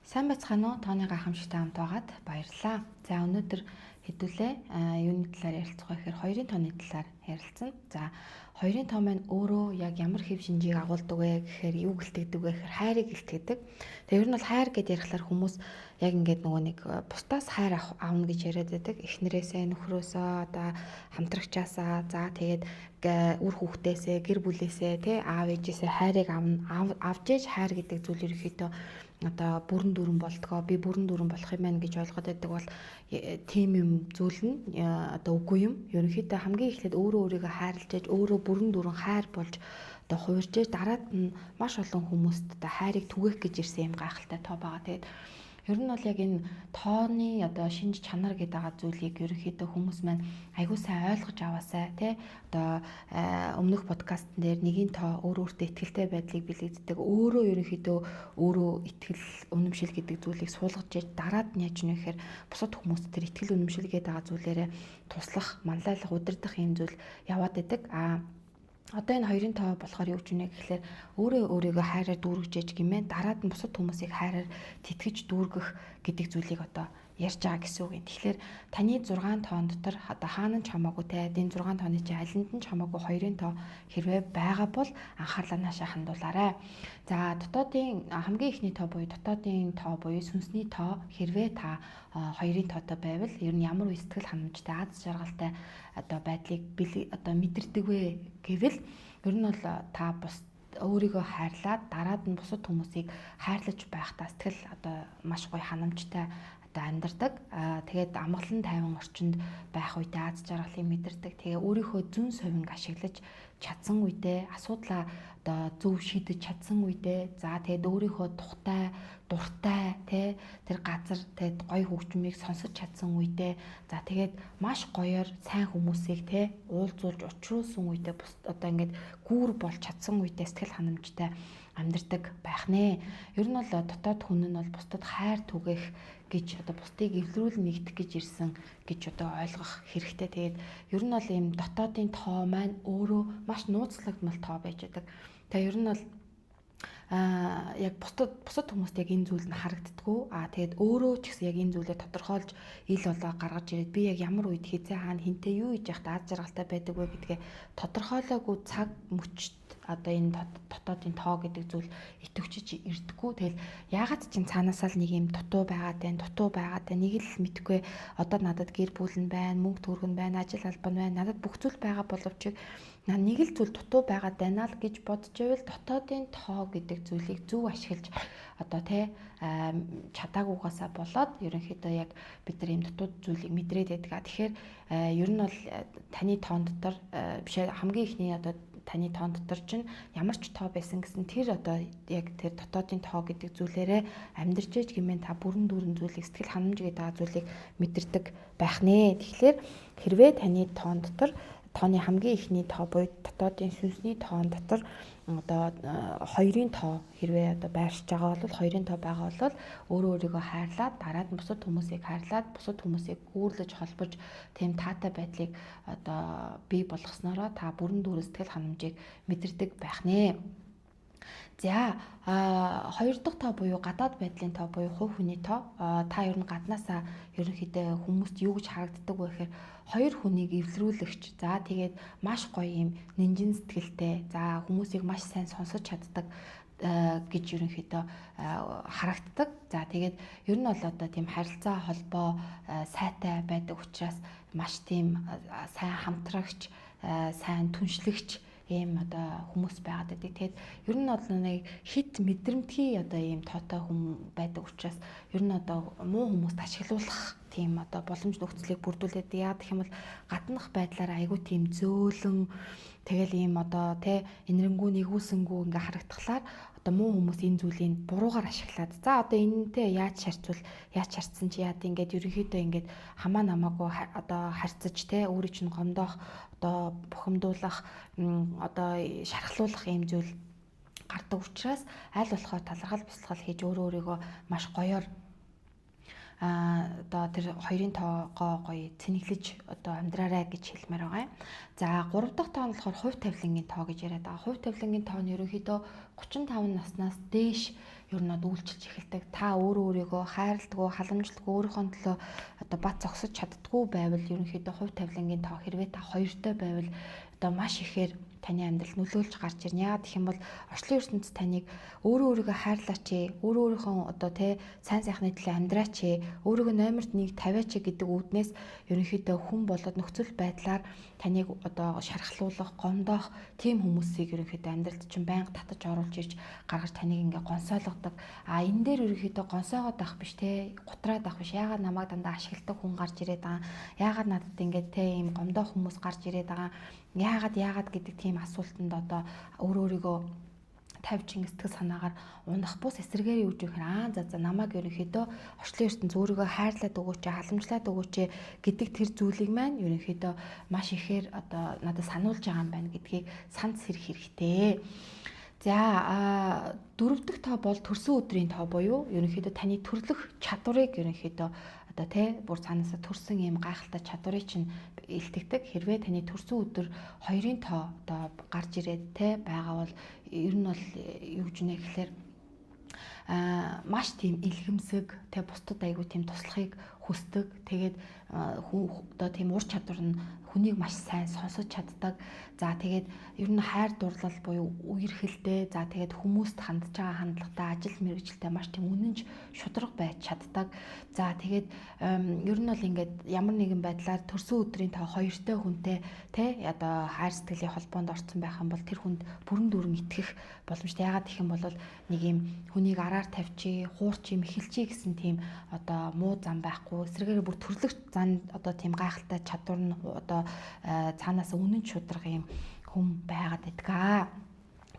Сайн байцгаана уу? Тооны гайхамшигтай хамт байгаад баярлалаа. За өнөөдөр хэдүүлээ юуны талаар ярилцах вэ гэхээр хоёрын тооны талаар ярилцсан. За хоёрын тоо маань өөрөө яг ямар хэв шинжийг агуулдаг вэ гэхээр юу гэлтэгдэг вэ гэхээр хайрыг гэлтэгдэг. Тэгээ ер нь бол хайр гэдээ ярихлаар хүмүүс яг ингээд нөгөө нэг бусдаас хайр авна гэж яриад байдаг. Эхнэрээсээ, нөхрөөсөө, одоо хамтрагчаасаа, за тэгээд үр хүүхдээсээ, гэр бүлээсээ, тэ аав ээжээсээ хайрыг авж ээж хайр гэдэг зүйл ерөөхдөө одоо бүрэн дүүрэн болтгоо би бүрэн дүүрэн болох юм байна гэж ойлгоод байдаг бол тийм юм зүйл нь одоо үгүй юм. Ерөнхийдөө хамгийн эхлээд өөрөө өөрийгөө хайрлаж ээж өөрөө бүрэн дүүрэн хайр болж одоо хуурж ээж дараад нь маш олон хүмүүст одоо хайрыг түгээх гэж ирсэн юм гайхалтай тоо байгаа. Тэгээд ер нь бол яг энэ тооны одоо шинж чанар гэдэг байгаа зүйлийг ерөнхийдөө хүмүүс маань айгүй сайн ойлгож аваасай тий одоо өмнөх подкастн дээр нэгийн тоо өөртөө ихтэй байдлыг бэлэгддэг өөрөө ерөнхийдөө өөрөө итгэл үнэмшил гэдэг зүйлийг суулгаж яж дараад нь яаж нэхэр бусад хүмүүст тэр итгэл үнэмшил гэдэг байгаа зүйлээрээ туслах манлайлах удирдах юм зүйл яваад байдаг. Одоо энэ хоёрын тоо болохоор юу ч үнэ гэхэлэр өөрөө өөрийгөө хайраар дүүргэж ээж гэмээр дараад нь бусад хүмүүсийг хайраар тэтгэж дүүргэх гэдэг зүйлийг одоо ярьж байгаа гэсэн үг юм. Тэгэхээр таны 6 тоон дотор одоо хаана ч хамаагүй те энэ 6 тооны чи алинд нь ч хамаагүй хоёрын тоо хэрвээ байгаа бол анхаарлаа наашаа хандуулаарай. За дотоодын хамгийн ихний тоо буюу дотоодын тоо буюу сүнсний тоо хэрвээ та хоёрын тоотой байвал ер нь ямар үе сэтгэл ханамжтай аз жаргалтай одоо байдлыг одоо мэдэрдэг вэ гэвэл ер нь бол та бус өөрийгөө хайрлаад дараад нь бусад хүмүүсийг хайрлаж байхдаа сэтгэл одоо маш гоё ханамжтай одоо амьдардаг. Тэгээд амгалан тайван орчинд байх үедээ аз жаргалыг мэдэрдэг. Тэгээ өөрийнхөө зүүн совинг ашиглаж чадсан үедээ асуудлаа одоо зөв шийдэж чадсан үедээ за тэгээд өөрийнхөө тухтай дуртай тэр газар тэгээд гоё хөгжмийг сонсож чадсан үедээ за тэгээд маш гоёор сайн хүмүүсийг уулзуулж учруулсан үедээ одоо ингээд гүүр болж чадсан үедээ сэтгэл ханамжтай амьдардаг байх нэ. Ер нь бол дотоод хүн нь бол бусдад хайр түгэх гэж одоо бусдыг эвлэрүүл нэгдэх гэж ирсэн гэж одоо ойлгох хэрэгтэй. Тэгээд ер нь бол ийм дотоодын тоо маань өөрөө маш нууцлагдмал тоо байж байдаг. Тэгээ ер нь бол яг бусад хүмүүст яг энэ зүйл нь харагддаггүй. Тэгээд өөрөө ч гэсэн яг энэ зүйлээ тодорхойлж ил болоо гаргаж ирээд би яг ямар үед хизээ хаана хинтээ юу хийж яхад аз жаргалтай байдаг вэ гэдгээ тодорхойлоогүй цаг мөчт одоо энэ дотоодын тоо гэдэг зүйл идэвхжиж ирдэггүй. Тэгэл яагаад ч цаанаасаа л нэг юм дутуу байгаад нэг л мэдгүй одоо надад гэр бүл нь байна, мөнгө төгрөг нь байна, ажил албан байна. Надад бүх зүйл байгаа боловч нэг л зүйл дутуу байгаад байна л гэж бодож байвал дотоодын тоо гэдэг зүйлийг зөв ашиглаж одоо чадаагүйгаасаа болоод ерөнхийдөө яг бид нар юм дутуу зүйлийг мэдрээд байдаг. Тэгэхээр ер нь бол таны тоон дотор биш хамгийн ихний одоо таны тоон дотор чинь ямар ч тоо байсан гэсэн тэр одоо яг тэр дотоодын тоо гэдэг зүйлээрээ амьдарч ээж гэмээр та бүрэн дүүрэн зүйлийг сэтгэл ханамж гэдэг зүйлийг мэдэрдэг байх нэ. Тэгэхээр хэрвээ таны тоон дотор тооны хамгийн ихний тоо буюу дотоодын сүнсний тоон дотор одоо хоёрын тоо хэрвээ одоо байршиж байгаа бол хоёрын тоо байгаа бол өөрөө өөрийгөө хайрлаад дараад бусад хүмүүсийг хайрлаад бусад хүмүүсийг гүйрлэж холбож тийм таатай байдлыг одоо бий болгоснороо та бүрэн дүүрэн сэтгэл ханамжийг мэдэрдэг байх нэ. За хоёр дахь тоо буюу гадаад байдлын тоо буюу хувь хүний тоо та ер нь гаднаасаа ерөнхийдөө хүмүүст юу гэж харагддаг вэ гэхээр хоёр хүнийг эвлэрүүлэгч за тэгээд маш гоё юм нэнжин сэтгэлтэй за хүмүүсийг маш сайн сонсож чаддаг гэж ерөнхийдөө харагддаг. За тэгээд ер нь бол одоо тийм харилцаа холбоо сайтай байдаг учраас маш тийм сайн хамтрагч сайн түншлэгч ийм одоо хүмүүс байгаад байдаг. Тэгээд ер нь бол нэг хит мэдрэмтгий одоо ийм тоотой хүн байдаг учраас ер нь одоо муу хүмүүст ашиглуулах тийм одоо боломж нөхцөлийг бүрдүүлээд яа гэх юм бол гаднах байдлаар айгүй тийм зөөлөн тэгэл ийм одоо энэрэнгүү нэгүүлсэнгүү ингээ харагдахлаар одоо муу хүмүүс энэ зүйлийг буруугаар ашиглаад за одоо энэнтэй яаж шаарцсан чи яад ингээд ерөнхийдөө ингээд хамаа намаагүй одоо харьцаж өөрийн чинь гомдоох одоо бухимдуулах одоо шархлуулах юм зүйл гардаг учраас аль болохоор талархал бясалгал хийж өөрийгөө маш гоёор одоо тэр хоёрын тоогоо гоё цэнэглэж одоо амьдраарай гэж хэлмээр байгаа юм. За 3 дахь тоо нь болохоор хувь тавилангийн тоо гэж яриад байгаа. Хувь тавилангийн тоо нь ерөнхийдөө 35 наснаас дээш ер нь үйлчилж эхэлдэг. Та өөрийгөө хайрладгүй, халамжладгүй, өөрийнхөө төлөө одоо бат зогсож чаддгүй байвал ерөнхийдөө хувь тавилангийн тоо хэрвээ та хоёртой байвал одоо маш ихээр таны амьдрал нөлөөлж гарч ирнэ. Яагаад гэх юм бол орчлон ертөнцид таныг өөрийгөө хайрлаач, өөрийнхөө одоо сайн сайхны төлөө амьдраач, өөрийгөө номерт 1 тавиач гэдэг үүднээс ерөнхийдөө хүн болоод нөхцөл байдлаар таныг одоо шархлуулах, гомдоох тийм хүмүүсийг ерөнхийдөө амьдралд чинь байнга татаж оруулж ирж гаргаж таныг ингээ гонсойлгодог. Энэ дээр ерөнхийдөө гонсоогоод авах биш гутраад авах биш. Яагаад намайг дандаа ашигладаг хүн гарч ирээд байгаа. Яагаад надад ингээ ийм гомдоох хүмүүс гарч ирээд байгаа. Яагаад гэдэг тийм асуултанд одоо өөрийгөө тавьж сэтгэл санаагаар унах бус эсрэгээр юу гэж за намайг ерөнхийдөө орчлон ертөнц өөрийгөө хайрлаад өгөөч, халамжлаад өгөөч гэдэг тэр зүйлийг маань ерөнхийдөө маш ихээр одоо надад сануулж байгаа юм байна гэдгийг санд сэрэх хэрэгтэй. За дөрөв дэх тоо бол төрсөн өдрийн тоо буюу ерөнхийдөө таны төрлөх чадварыг ерөнхийдөө одоо бүр цаанаасаа төрсөн ийм гайхалтай чадварыг чинь илтгэдэг. Хэрвээ таны төрсөн өдөр 2-ын тоо одоо гарч ирээд байгаа бол ер нь бол юу гэж нэ гэхээр маш тийм илгэмсэг бусдад айгүй тийм туслахыг хүсдэг. Тэгээд одоо тийм ур чадвар нь хүнийг маш сайн сонсож чаддаг. За тэгээд ер нь хайр дурлал буюу үерхэлтэй. За тэгээд хүмүүст хандж байгаа хандлагатай, ажил мэргэжилтэй маш тийм үнэнч шударга байж чаддаг. За тэгээд ер нь бол ингээд ямар нэгэн байдлаар төрсөн өдрийн та хоёртой хүнтэй одоо хайр сэтгэлийн холбоонд орсон байх юм бол тэр хүнд бүрэн дүүрэн итгэх боломжтой. Яагаад гэх юм бол нэг юм хүнийг араар тавьчих, хуурчих, мэхэлчих гэсэн тийм одоо муу зам байхгүй. Эсрэгээр бүр төрлөх зан одоо тийм гайхалтай чадвар нь одоо цаанаас үнэн шударга юм хүм байгаад байдаг.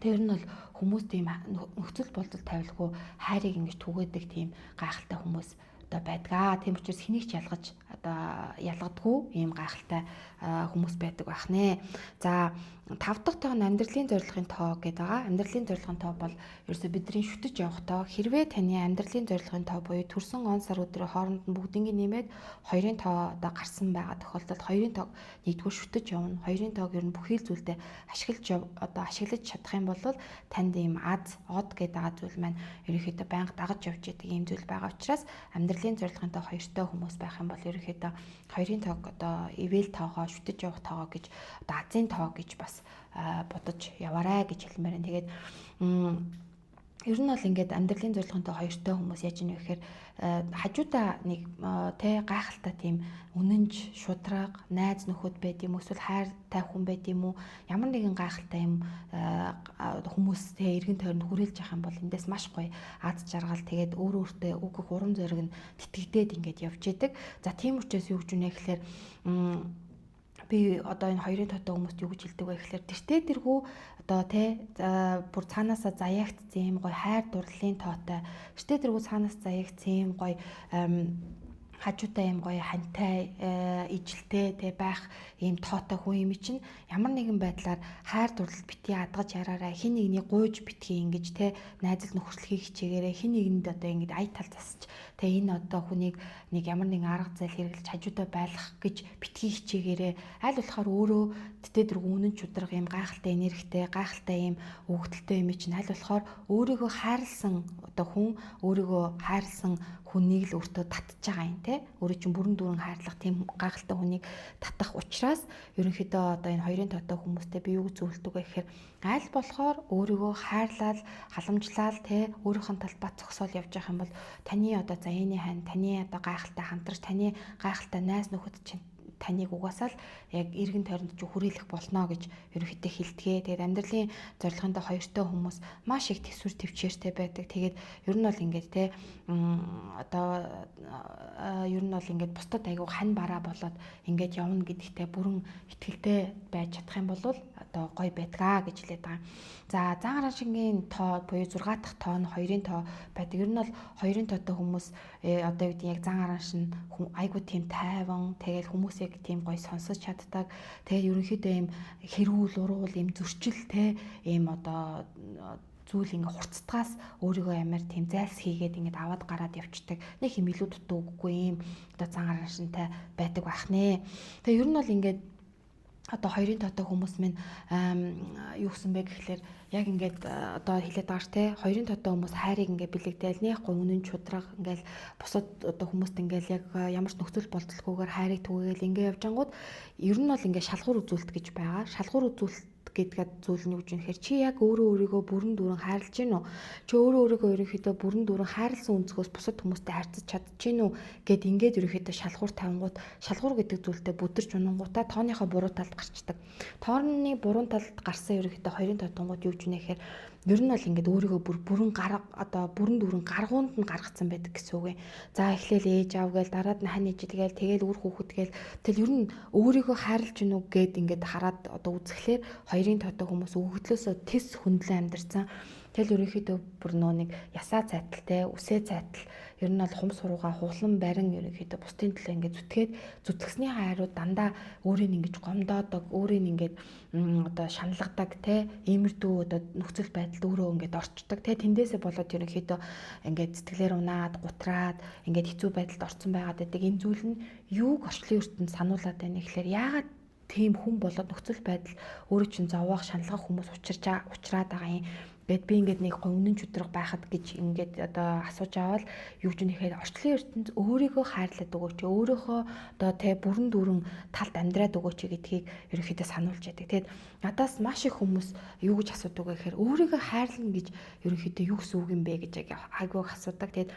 Тэр нь бол хүмүүс тийм нөхцөл болдол тавилгүй хайрыг ингэж түгээдэг тийм гайхалтай хүмүүс одоо байдаг. Тийм учраас хэнийг ч ялгаж одоо ялгадгүй ийм гайхалтай хүмүүс байдаг байх нэ. За 5 дахь тоо нь амьдралын зорилгын тоо гэдэг байгаа. Амьдралын зорилгын тоо бол ерөөсөө бидний шүтэж явах тоо. Хэрвээ таны амьдралын зорилгын тоо буюу төрсөн он сар өдрийн хооронд нь бүгднийг нэмээд 2-ын тоо одоо гарсан байгаа тохиолдолд 2-ын тоог нэгдүгээр шүтэж явна. 2-ын тоог ер нь бүхий л зүйлдээ ашиглаж чадах юм бол танд ийм од гэдэг зүйл маань ерөнхийдөө байнга дагаж явж идэг ийм зүйл байгаа учраас амьдралын зорилгын тоо 2-той хүмүүс байх юм бол ерөнхийдөө 2-ын тоог одоо ивэл тоогоо шүтэж явах тоогоо гэж одоо азийн тоо гэж бас бодож яваарай гэж хэлмээр байна. Тэгээд ер нь бол ингээд амьдралын зорилгонтой 2-той хүмүүс яаж ийнэ гэхээр хажуудаа нэг гайхалтай тийм үнэнч, шудраг, найз нөхөд байд юм уу, эсвэл хайртай хүн байд юм уу, ямар нэгэн гайхалтай юм хүмүүс эргэн тойронд хүрээлж явах юм бол эндээс маш гоё аз жаргал тэгээд өөртөө өгөх урам зориг нь тэтгэгдээд ингээд явж идэг. За тийм учраас юу гэж үнэ гэхээр би одоо энэ 2-ын тоотой хүмүүст юу гэж хэлдэг вэ гэхээр тэртээ тэргүй одоо бүр цаанаасаа заяагцсан юм гоё хайр дурлалын тоотой. Тэртээ тэргүй цаанаас заяагцсан юм гоё хажуутай юм гоё хантай ижилтэй байх ийм тоотой хүн юм чинь ямар нэгэн байдлаар хайр дурлал битгий адгаж яраарай, хин нэгний гуйж битгий ингэж найзал нөхөрлөхийг хичээгээрэй, хин нэгэнд одоо ингэж ая тал засч энэ одоо хүнийг нэг ямар нэгэн арга зээл хэрэглэж хажуудаа байлгах гэж битгий хичээгээрэй. Аль болохоор өөрөө тэтэ дэргүй үнэн чудраг юм гайхалтай энергитэй, гайхалтай юм өгдөлтэй юм чинь аль болохоор өөрийгөө хайрлсан одоо хүн өөрийгөө хайрлсан хүнийг л өөртөө татж байгаа юм өөрөө чинь бүрэн дүүрэн хайрлах тийм гайхалтай хүнийг татах учраас ерөнхийдөө одоо энэ 2-ын тоотой хүмүүстэй би юу зөвлөдөг вэ гэхээр аль болохоор өөрийгөө хайрлал, халамжлал өөрийнхөө талд бат зогсоол явж явах юм бол таны одоо заяаны хань, таны одоо гайхалтай хамтрагч, таны гайхалтай найз нөхөд чинь таныг угаасаа л яг эргэн тойронд ч хүрээлэх болно гэж ерөнхийдөө хэлдэгэ. Тэгээд амьдралын зорилгонд 2-той хүмүүс маш их төсвөр төвчээртэй байдаг. Тэгээд ер нь бол ингээд одоо ер нь бол ингээд бусдад айгүй хань бараа болоод ингээд явна гэдэгтээ бүрэн итгэлтэй байж чадах юм бол одоо гоё байдгаа гэж хэлээд байгаа. За зан гарашингийн тоо буюу 6 дахь тоо нь 2-ын тоо байдаг. Ер нь бол 2-ын тоотой хүмүүс одоо юу гэдэг яг зан гараш нь айгүй тийм тайван тэгээд хүмүүсийг тийм гоё сонсож чаддаг. Тэгээд ерөнхийдөө ийм хэрүүл уруул ийм зөрчил ийм одоо зүйл ингээ хурцтгаас өөрийгөө амар тийм зайлс хийгээд ингээд аваад гараад явцдаг. Нэг юм илүү дутуу үгүй ийм одоо зан гарашинтай байдаг байх нэ. Тэгээд ер нь бол ингээд одоо хоёрын тоотой хүмүүс минь юу гэсэн бэ гэхлээр яг ингээд одоо хэлээд байгаа ш те хоёрын тоотой хүмүүс хайрыг ингээд бэлэгдээл нэхгүй үнэн чудраг ингээд бусад одоо хүмүүст ингээд яг ямар ч нөхцөл болцолгүйгээр хайрыг түгээгээл ингээд явж ангууд ер нь бол ингээд шалгуур үзүүлэлт гэж байгаа. Шалгуур үзүүлэлт гэдгээд зүйл нь юу юм хэрэг чи яг өөрөө өөрийгөө бүрэн дүүрэн хайрлаж гин үү? Чи өөрөө өөрийгөө ерөнхийдөө бүрэн дүүрэн хайрлсан өнцгөөс бусад хүмүүстэй харьцаж чадж гин үү гэд ингээд ерөнхийдөө шалгуур тавингууд шалгуур гэдэг зүйлтэй бүдэрч унангуудаа тооныхоо буруу талд гарчдаг. Тооны буруу талд гарсан ерөнхийдөө хоёрын тотонгууд юу гэж нэхээр ер нь бол ингээд өөрийгөө бүрэн бүрэн дүүрэн гаргуунд нь гаргацсан байдаг гэсэн үг юм. За эхлээл ээж аав гээл дараад нь хань ээж тэгэл үр хүүхэд гээл тэгэл ер нь өөрийгөө хайрлаж гин үү гэд ингээд хараад одоо үзэхлээр хоёрын тотог хүмүүс өгөгдлөөсөө тис хөндлөн амьдарсан. Тэгэл ерөнхийдөө бүр нөө нэг ясаа цайтал те үсээ цайтал ер нь бол хум сурууга хулан барин ерөнхийдөө бусдын төлөө ингээд зүтгэсний хайрууд дандаа өөрийг ингэж гомдоодог, өөрийг ингээд одоо шаналгадаг те иймэрдүү одоо нөхцөл байдалд өөрөө ингээд орчдөг те тэндээсээ болоод ерөнхийдөө ингээд сэтгэлээр унаад гутраад ингээд хэцүү байдалд орсон байгаад байдаг. Энэ зүйл нь юуг орчлын ертөнд сануулад байна гэхэлэр яагаад тийм хүн болоод нөхцөл байдал өөрөө чинь зовоох шаналгах хүмүүс учраад байгаа юм. Гэт би ингээд нэг гоннон чудраг байхад гэж ингээд одоо асууж аваад юу гэж нэхэд орчлын ертөнд өөрийгөө хайрлаад өгөөч, өөрийнхөө одоо тэ бүрэн дүүрэн талд амьдраад өгөөч гэдгийг ерөнхийдөө сануулж яадаг. Тэгэд надаас маш их хүмүүс юу гэж асуудаг вэ гэхээр өөрийгөө хайрлна гэж ерөнхийдөө юу гэсэн үг юм бэ гэж айгүй асуудаг. Тэгэд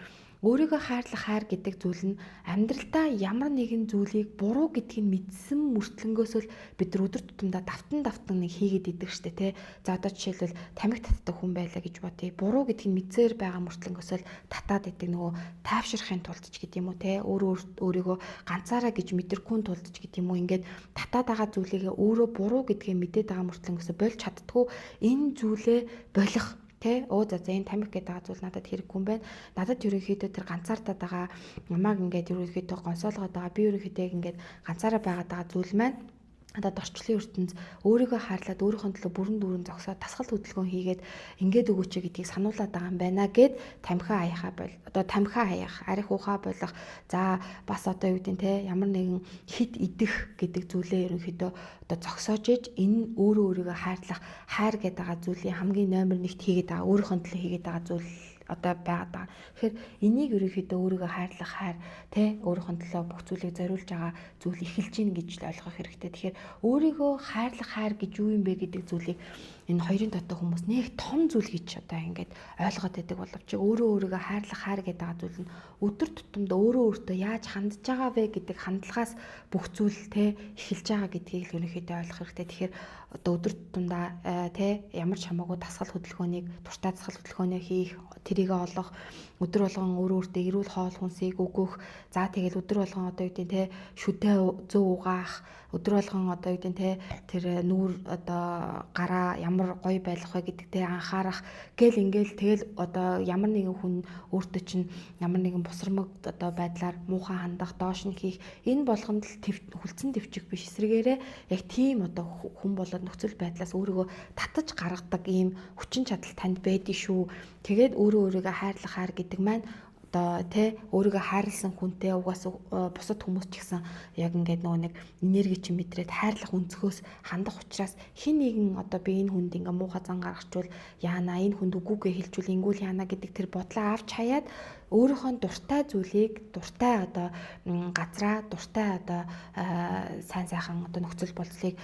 өөрийгөө хайрлах хайр гэдэг зүйл нь амьдралдаа ямар нэгэн зүйлийг буруу гэдгийг мэдсэн мөртлөнгөөс л бид нар өдөр тутамдаа давтан нэг хийгээд идэг штэ тий. За одоо жишээлбэл тамхи татдаг хүн байлаа гэж бодъё. Буруу гэдгийг мэдсээр байгаа мөртлөнгөөс л татаад идэг нөгөө тайвширхын тулд ч гэдэг юм уу тий. Өөрийгөө ганцаараа гэж мэдэрхүүн тулд ч гэдэг юм уу ингээд татаад байгаа зүйлээ өөрөө буруу гэдгийг мэдээд байгаа мөртлөнгөөс болж чаддгүй энэ зүйлээ болох тэ за энэ тамхи гэдэг байгаа зүйл надад хэрэггүй юм байна. Надад ерөнхийдөө тэр ганцаардаад байгаа намайг ингээд ерөнхийдөө гонсоолгоод байгаа би ерөнхийдөө ингээд ганцаараа байгаад байгаа зүйл маань надад орчлын ертөнд өөрийгөө хайрлаад өөрийнхөө төлөө бүрэн дүүрэн зогсоод тасгал хөдөлгөөн хийгээд ингээд өгөөч гэдгийг сануулад байгаа юм байна гэд тамхи хаяах, арих ухаа болох за бас одоо юу гэдэг те ямар нэгэн хит идэх гэдэг зүйлээ ерөнхийдөө одоо зогсоож иж энэ өөрийгөө хайрлах хайр гэдэг байгаа зүйлийн хамгийн номер 1-т хийгээд байгаа өөрийнхөө төлөө хийгээд байгаа зүйл одоо байгаад байгаа. Тэгэхээр энийг ерөнхийдөө өөрийгөө хайрлах хайр тэ өөрийнхөө төлөө бүх зүйлийг зориулж байгаа зүйл эхэлж гин гэж л ойлгох хэрэгтэй. Тэгэхээр өөрийгөө хайрлах хайр гэж юу юм бэ гэдэг зүйлийг энэ хоёрын дотоо хүмүүс нэг том зүйл гэж одоо ингээд ойлгоод байдаг боловч өөрийгөө хайрлах хайр гэдэг зүйл нь өдөр тутамд өөртөө яаж хандж байгаа вэ гэдэг хандлагаас бүх зүйл тэ эхэлж байгаа гэдгийг л ерөнхийдөө ойлгох хэрэгтэй. Тэгэхээр одоо өдөр тутамдаа тэ ямар ч хамаагүй дасгал хөдөлгөөнийг дуртай дасгал хөдөлгөөнөө хийх тэрийгэ олох өдөр болгон өөртөө эрүүл хоол хүнсийг өгөх за тэгэл өдөр болгон одоо юу гэдэг те шүдэ зөө угаах өдөр болгон одоо юу гэдэг те тэр нүүр одоо гараа ямар гоё байх вэ гэдэгтээ анхаарах гэл ингээл тэгэл одоо ямар нэгэн хүн өөртөө чинь ямар нэгэн бусрамг одоо байдлаар муухай хандах доош нь хийх энэ болгонд л хүлцэн дэвчих биш эсрэгээрээ яг тийм одоо хүн болоод нөхцөл байдлаас өөрийгөө татаж гаргадаг ийм хүчин чадал танд байдгийг шүү. Тэгээд өөрийгөө хайрлах хайр гэдэг маань одоо тэ өөрийгөө хайрлсан хүнтэй угаасаа бусад хүмүүс ч гэсэн яг ингээд нөгөө нэг энерги чинь мэдрээд хайрлах өнцгөөс хандах учраас хин нэгэн одоо би энэ хүнд ингээ муухай зан гаргачвал яана энэ хүнд үгүйгээ хэлжүүл ингүүл яана гэдэг тэр бодлоо авч хаяад өөрийнхөө дуртай зүйлийг дуртай одоо газраа дуртай одоо сайн сайхан одоо нөхцөл болцлыг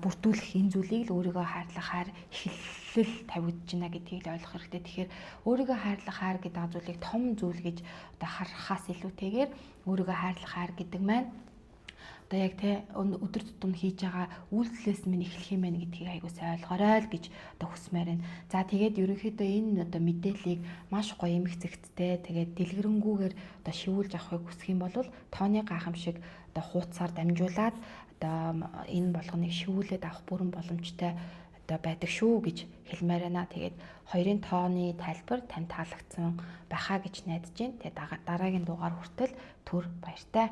бүрдүүлэх энэ зүйлийг л өөрийгөө хайрлах хайр эхлэл тавигдж байна гэдгийг л ойлгох хэрэгтэй. Тэгэхээр өөрийгөө хайрлах хайр гэдэг зүйлийг том зүйл гэж одоо харахаас илүүтэйгээр өөрийгөө хайрлах хайр гэдэг маань одоо яг тэ өдөр тутам хийж байгаа үйлдэлээс минь эхлэх юм байна гэдгийг айгуу сайн ойлгоорой л гэж одоо хүсмээр байна. За тэгээд ерөнхийдөө энэ одоо мэдээллийг маш гоё эмх зэгттэй тэгээд дэлгэрэнгүйгээр одоо шивүүлж авахыг хүсэх юм бол тооны гайхамшиг одоо хуудасаар дамжуулаад одоо энэ болгоныг шивүүлээд авах бүрэн боломжтой одоо байдаг шүү гэж хэлмээр байна. Тэгээд хоёрын тооны тайлбар танд таалагдсан байхаа гэж найдаж байна. Тэгээд дараагийн дугаар хүртэл түр баяртай.